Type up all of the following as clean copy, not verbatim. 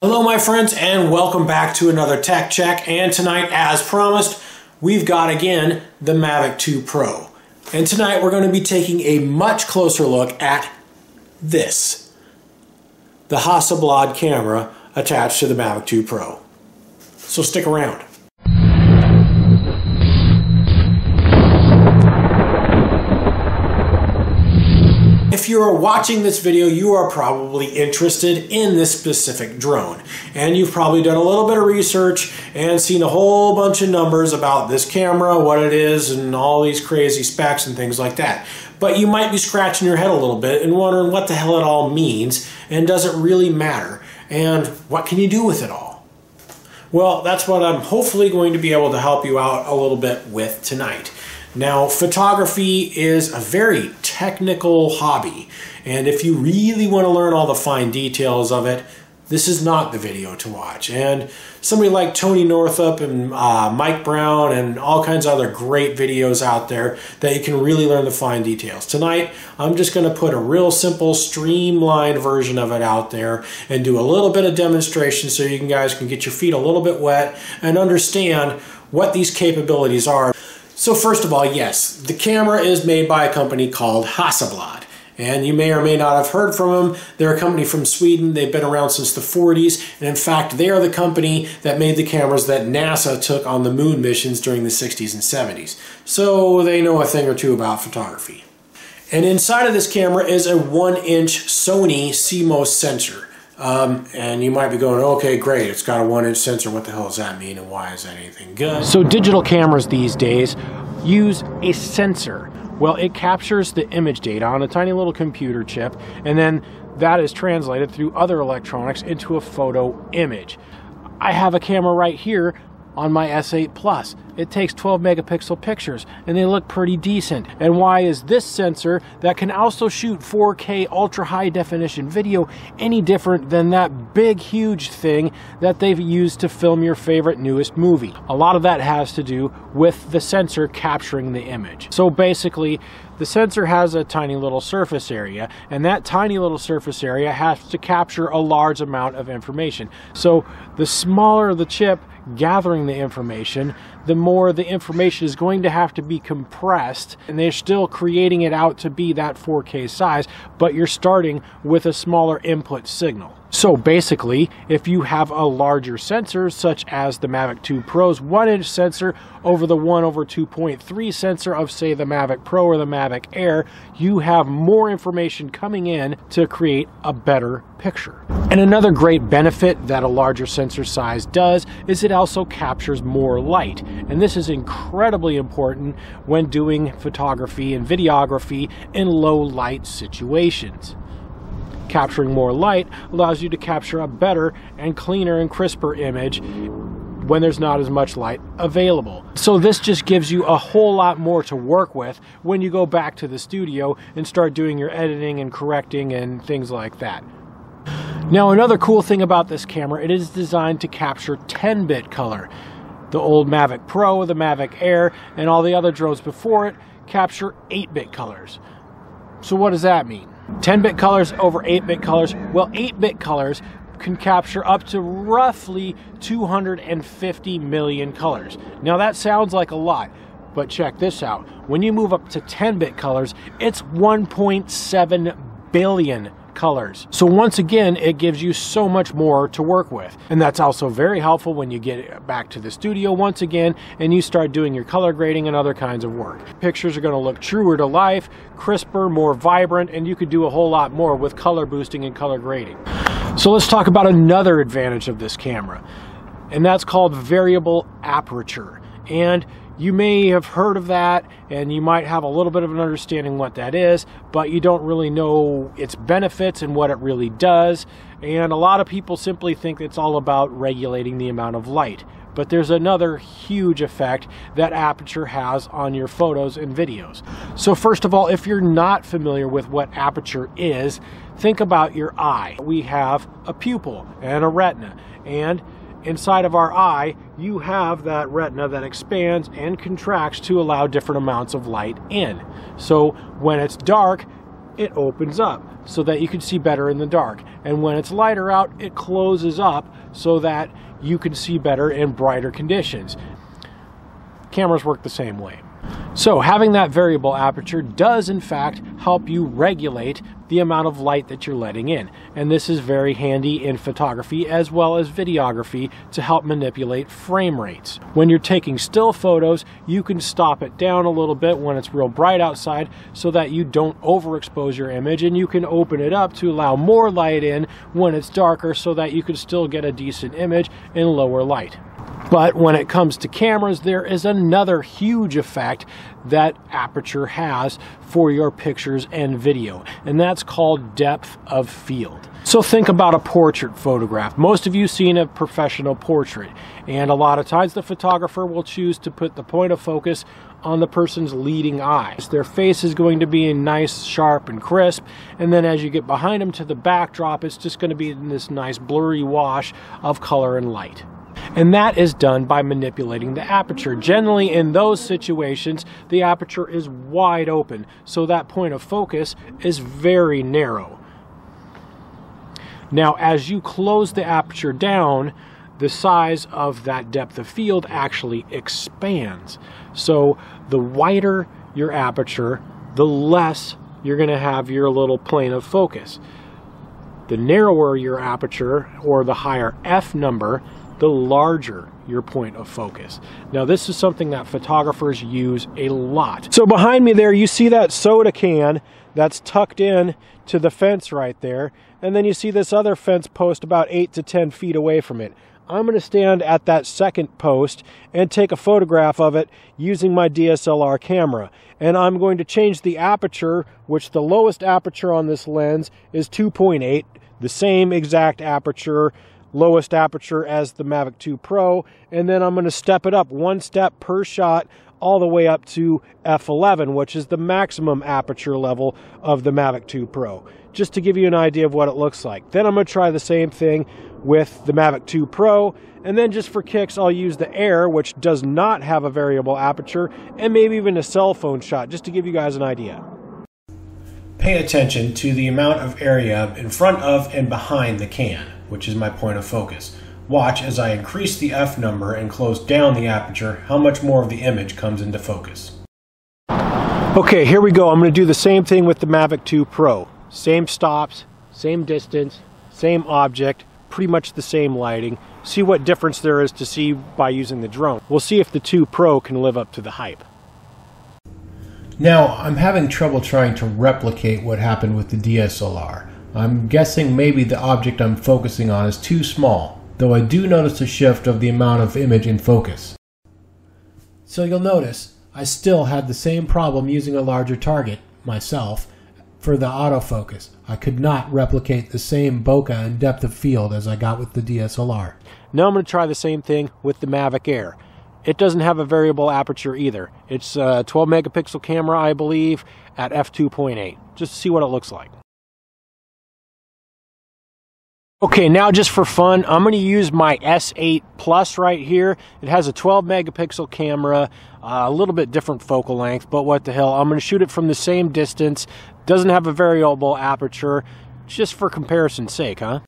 Hello my friends, and welcome back to another Tech Check. And tonight, as promised, we've got again the Mavic 2 Pro. And tonight we're going to be taking a much closer look at this, the Hasselblad camera attached to the Mavic 2 Pro. So stick around. If you are watching this video, you are probably interested in this specific drone. And you've probably done a little bit of research and seen a whole bunch of numbers about this camera, what it is, and all these crazy specs and things like that. But you might be scratching your head a little bit and wondering what the hell it all means, and does it really matter, and what can you do with it all? Well, that's what I'm hopefully going to be able to help you out a little bit with tonight. Now, photography is a very technical hobby, and if you really want to learn all the fine details of it, this is not the video to watch. And somebody like Tony Northup and Mike Brown and all kinds of other great videos out there that you can really learn the fine details. Tonight, I'm just going to put a real simple, streamlined version of it out there and do a little bit of demonstration so you guys can get your feet a little bit wet and understand what these capabilities are. So first of all, yes, the camera is made by a company called Hasselblad. And you may or may not have heard from them. They're a company from Sweden. They've been around since the 40s. And in fact, they are the company that made the cameras that NASA took on the moon missions during the 60s and 70s. So they know a thing or two about photography. And inside of this camera is a 1-inch Sony CMOS sensor. And you might be going, okay, great, it's got a 1-inch sensor. What the hell does that mean, and why is that anything good? So digital cameras these days use a sensor. Well, it captures the image data on a tiny little computer chip, and then that is translated through other electronics into a photo image. I have a camera right here on my S8 Plus. It takes 12 megapixel pictures and they look pretty decent. And why is this sensor that can also shoot 4K ultra high definition video any different than that big huge thing that they've used to film your favorite newest movie? A lot of that has to do with the sensor capturing the image. So basically, the sensor has a tiny little surface area, and that tiny little surface area has to capture a large amount of information. So the smaller the chip gathering the information, the more the information is going to have to be compressed, and they're still creating it out to be that 4K size, but you're starting with a smaller input signal. So basically, if you have a larger sensor, such as the Mavic 2 Pro's 1-inch sensor over the 1/2.3 sensor of, say, the Mavic Pro or the Mavic Air, you have more information coming in to create a better picture. And another great benefit that a larger sensor size does is it also captures more light. And this is incredibly important when doing photography and videography in low light situations. Capturing more light allows you to capture a better and cleaner and crisper image when there's not as much light available. So this just gives you a whole lot more to work with when you go back to the studio and start doing your editing and correcting and things like that. Now, another cool thing about this camera, it is designed to capture 10-bit color. The old Mavic Pro, the Mavic Air, and all the other drones before it capture 8-bit colors. So what does that mean? 10-bit colors over 8-bit colors. Well, 8-bit colors can capture up to roughly 250 million colors. Now that sounds like a lot, but check this out. When you move up to 10-bit colors, it's 1.7 billion colors. So once again, it gives you so much more to work with. And that's also very helpful when you get back to the studio once again and you start doing your color grading and other kinds of work. Pictures are going to look truer to life, crisper, more vibrant, and you could do a whole lot more with color boosting and color grading. So let's talk about another advantage of this camera, and that's called variable aperture. And you may have heard of that, and you might have a little bit of an understanding what that is, but you don't really know its benefits and what it really does. And a lot of people simply think it's all about regulating the amount of light. But there's another huge effect that aperture has on your photos and videos. So first of all, if you're not familiar with what aperture is, think about your eye. We have a pupil and a retina, and inside of our eye, you have that retina that expands and contracts to allow different amounts of light in. So when it's dark, it opens up so that you can see better in the dark. And when it's lighter out, it closes up so that you can see better in brighter conditions. Cameras work the same way. So having that variable aperture does in fact help you regulate the amount of light that you're letting in. And this is very handy in photography as well as videography to help manipulate frame rates. When you're taking still photos, you can stop it down a little bit when it's real bright outside so that you don't overexpose your image, and you can open it up to allow more light in when it's darker so that you can still get a decent image in lower light. But when it comes to cameras, there is another huge effect that aperture has for your pictures and video, and that's called depth of field. So think about a portrait photograph. Most of you have seen a professional portrait, and a lot of times the photographer will choose to put the point of focus on the person's leading eyes. Their face is going to be nice, sharp, and crisp, and then as you get behind them to the backdrop, it's just going to be in this nice blurry wash of color and light. And that is done by manipulating the aperture. Generally, in those situations, the aperture is wide open, so that point of focus is very narrow. Now, as you close the aperture down, the size of that depth of field actually expands. So the wider your aperture, the less you're going to have your little plane of focus. The narrower your aperture, or the higher F number, the larger your point of focus. Now, this is something that photographers use a lot. So behind me there, you see that soda can that's tucked in to the fence right there, and then you see this other fence post about 8 to 10 feet away from it. I'm going to stand at that second post and take a photograph of it using my DSLR camera. And I'm going to change the aperture, which the lowest aperture on this lens is 2.8, the same exact aperture, lowest aperture as the Mavic 2 Pro, and then I'm going to step it up one step per shot all the way up to f11, which is the maximum aperture level of the Mavic 2 Pro, just to give you an idea of what it looks like. Then I'm going to try the same thing with the Mavic 2 Pro, and then just for kicks I'll use the Air, which does not have a variable aperture, and maybe even a cell phone shot, just to give you guys an idea. Pay attention to the amount of area in front of and behind the can, which is my point of focus. Watch as I increase the F number and close down the aperture, how much more of the image comes into focus. Okay, here we go. I'm going to do the same thing with the Mavic 2 Pro. Same stops, same distance, same object, pretty much the same lighting. See what difference there is to see by using the drone. We'll see if the 2 Pro can live up to the hype. Now, I'm having trouble trying to replicate what happened with the DSLR. I'm guessing maybe the object I'm focusing on is too small, though I do notice a shift of the amount of image in focus. So you'll notice I still had the same problem using a larger target, myself, for the autofocus. I could not replicate the same bokeh and depth of field as I got with the DSLR. Now I'm going to try the same thing with the Mavic Air. It doesn't have a variable aperture either. It's a 12 megapixel camera, I believe, at f2.8, just to see what it looks like. Okay, now just for fun, I'm going to use my S8 Plus right here. It has a 12 megapixel camera, a little bit different focal length, but what the hell. I'm going to shoot it from the same distance. Doesn't have a variable aperture, just for comparison's sake, huh?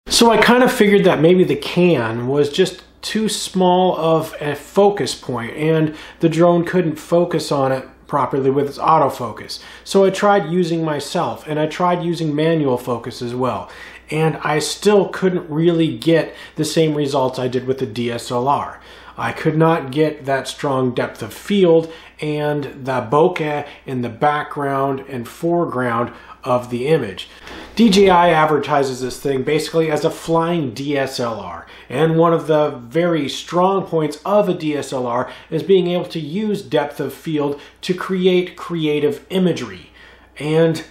So I kind of figured that maybe the can was just too small of a focus point, and the drone couldn't focus on it properly with its autofocus. So I tried using myself, and I tried using manual focus as well, and I still couldn't really get the same results I did with the DSLR. I could not get that strong depth of field and the bokeh in the background and foreground of the image. DJI advertises this thing basically as a flying DSLR, and one of the very strong points of a DSLR is being able to use depth of field to create creative imagery. And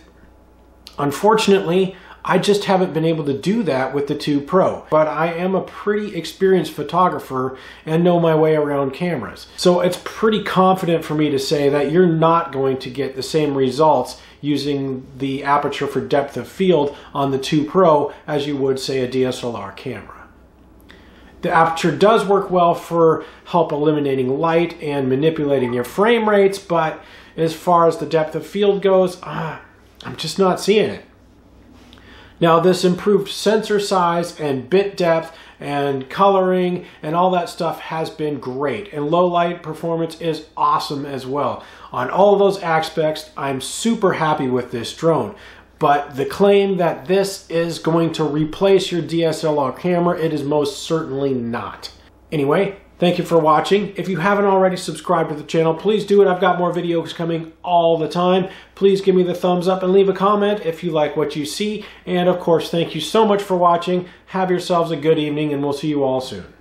unfortunately, I just haven't been able to do that with the 2 Pro, but I am a pretty experienced photographer and know my way around cameras. So it's pretty confident for me to say that you're not going to get the same results using the aperture for depth of field on the 2 Pro as you would, say, a DSLR camera. The Aperture does work well for help eliminating light and manipulating your frame rates, but as far as the depth of field goes, I'm just not seeing it. Now, this improved sensor size and bit depth and coloring and all that stuff has been great, and low light performance is awesome as well. On all of those aspects, I'm super happy with this drone. But the claim that this is going to replace your DSLR camera, it is most certainly not. Anyway, thank you for watching. If you haven't already subscribed to the channel, please do it. I've got more videos coming all the time. Please give me the thumbs up and leave a comment if you like what you see. And of course, thank you so much for watching. Have yourselves a good evening, and we'll see you all soon.